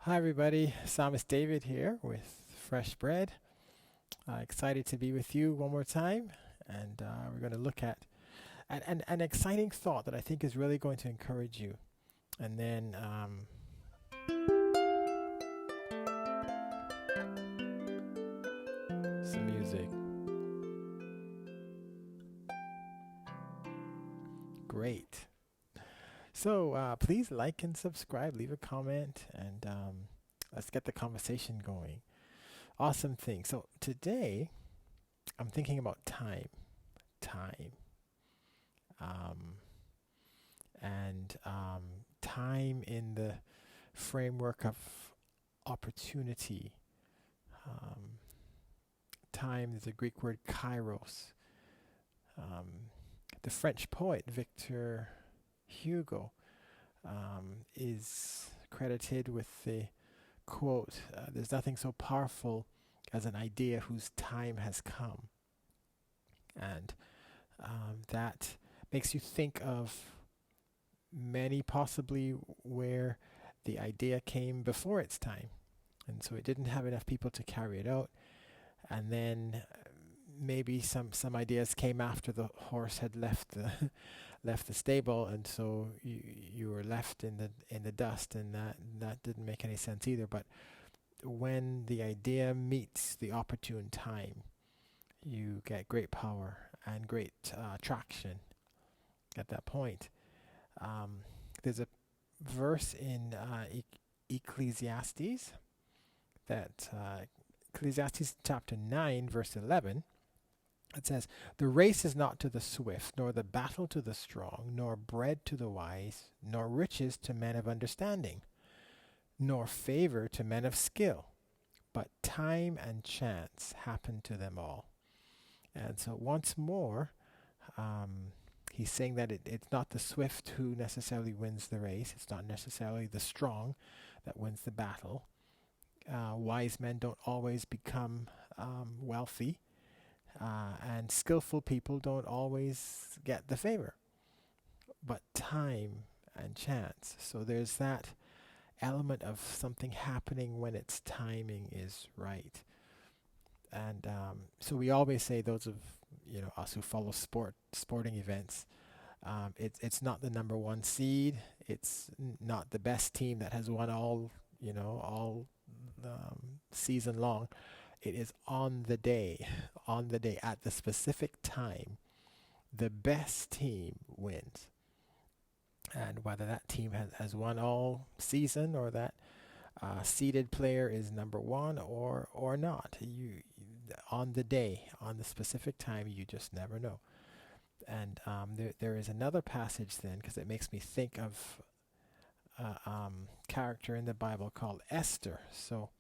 Hi, everybody. Psalmist David here with Fresh Bread. Excited to be with you one more time. And we're going to look at an exciting thought that I think is really going to encourage you. And then some music. Great. So please like and subscribe, leave a comment, and let's get the conversation going. Awesome thing. So today I'm thinking about time. Time. Um, and time in the framework of opportunity. Um, Time is a Greek word kairos. Um, the French poet Victor Hugo is credited with the quote, "There's nothing so powerful as an idea whose time has come." And that makes you think of many possibly where the idea came before its time. And so it didn't have enough people to carry it out. And then maybe some ideas came after the horse had left the left the stable, and so you were left in the dust, and that didn't make any sense either. But when the idea meets the opportune time, you get great power and great traction at that point. Um, there's a verse in Ecclesiastes that Ecclesiastes chapter 9 verse 11. It says, "The race is not to the swift, nor the battle to the strong, nor bread to the wise, nor riches to men of understanding, nor favor to men of skill, but time and chance happen to them all." And so once more, he's saying that it's not the swift who necessarily wins the race. It's not necessarily the strong that wins the battle. Wise men don't always become wealthy, and skillful people don't always get the favor, but time and chance. So there's that element of something happening when its timing is right. And so we always say, those of us who follow sporting events, it's not the number one seed. It's not the best team that has won all season long. It is on the day, at the specific time, the best team wins. And whether that team has won all season, or that seeded player is number one or not, on the day, on the specific time, you just never know. And there is another passage then, because it makes me think of a character in the Bible called Esther. So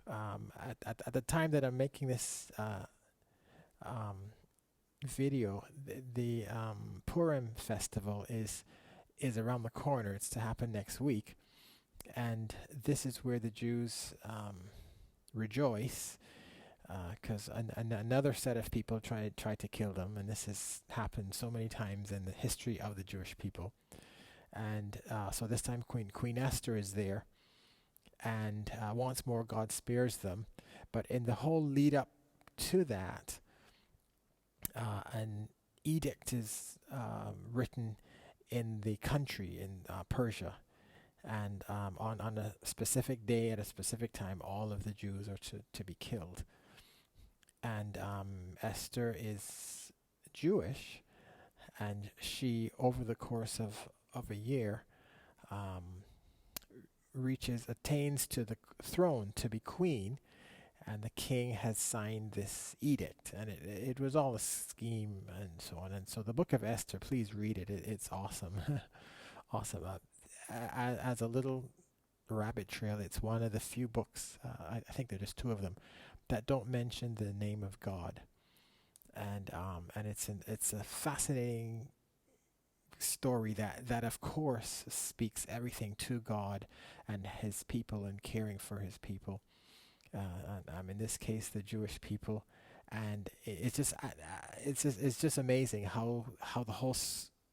at the time that I'm making this video, the Purim festival is around the corner. It's to happen next week, and this is where the Jews rejoice, because another set of people tried to kill them, and this has happened so many times in the history of the Jewish people. And so this time Queen Esther is there, and once more God spares them. But in the whole lead up to that, an edict is written in the country, in Persia, and on a specific day at a specific time, all of the Jews are to be killed. And Esther is Jewish, and she, over the course of a year, attains to the throne to be queen, and the king has signed this edict, and it was all a scheme and so on. And so the book of Esther, please read it. It's awesome. Awesome. As a little rabbit trail, it's one of the few books, I think there are just two of them, that don't mention the name of God. And it's a fascinating story that of course speaks everything to God and his people and caring for his people. In this case, the Jewish people, and it's just amazing how the whole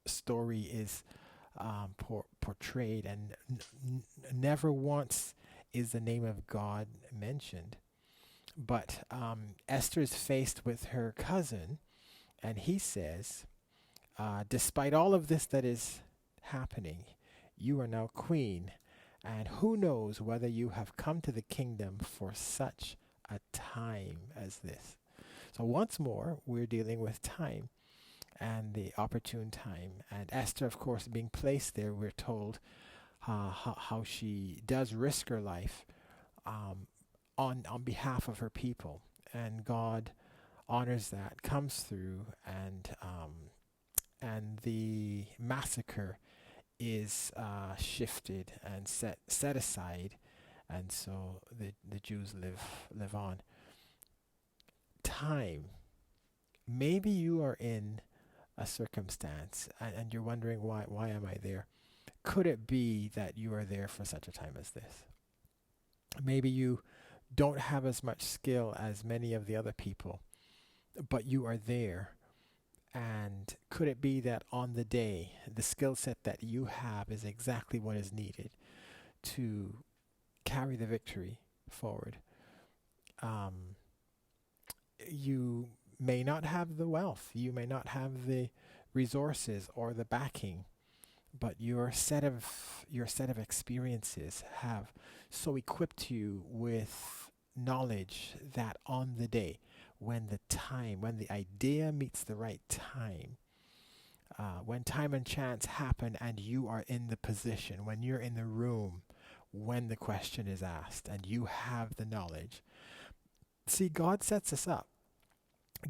story is portrayed, and never once is the name of God mentioned. But Esther is faced with her cousin, and he says, despite all of this that is happening, you are now queen, and who knows whether you have come to the kingdom for such a time as this. So once more, we're dealing with time and the opportune time. And Esther, of course, being placed there, we're told how she does risk her life on behalf of her people. And God honors that, comes through, and the massacre is shifted and set aside, and so the Jews live on. Time. Maybe you are in a circumstance and you're wondering why am I there? Could it be that you are there for such a time as this? Maybe you don't have as much skill as many of the other people, but you are there. And could it be that on the day, the skill set that you have is exactly what is needed to carry the victory forward? You may not have the wealth, you may not have the resources or the backing, but your set of experiences have so equipped you with knowledge that on the day, when the idea meets the right time, when time and chance happen and you are in the position, when you're in the room, when the question is asked and you have the knowledge. See, God sets us up.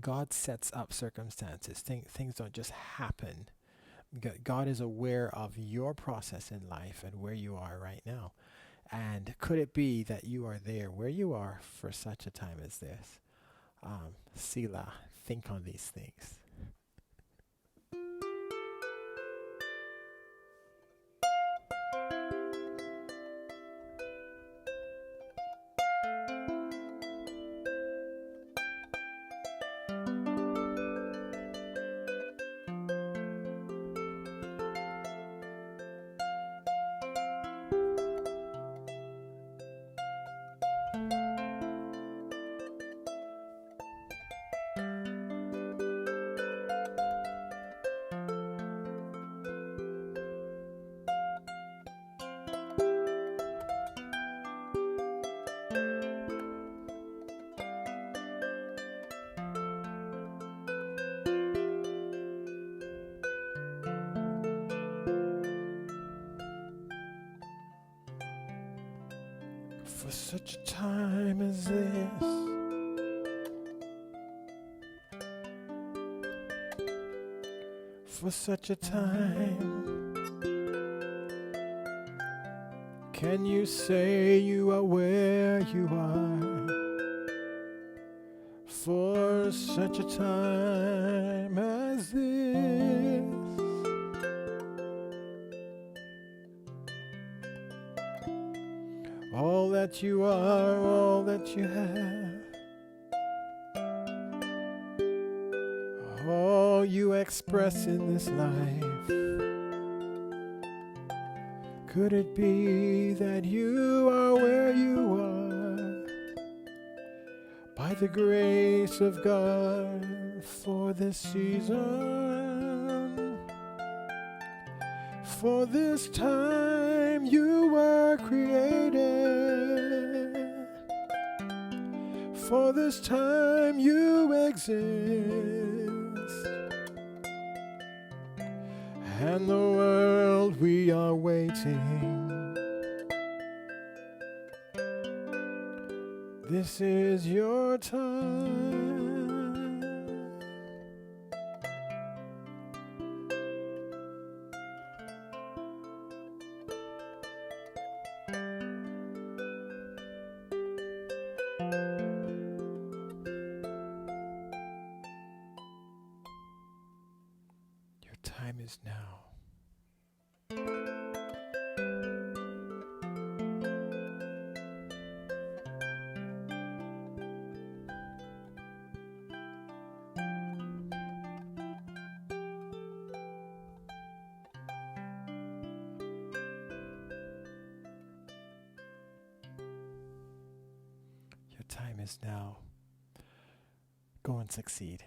God sets up circumstances. Things don't just happen. God is aware of your process in life and where you are right now. And could it be that you are there where you are for such a time as this? Selah, think on these things. For such a time as this, for such a time, can you say you are where you are? For such a time as this, all that you are, all that you have, all you express in this life. Could it be that you are where you are by the grace of God for this season? For this time you were created, for this time you exist, and the world we are waiting. This is your time. Your time is now. time is now. Go and succeed.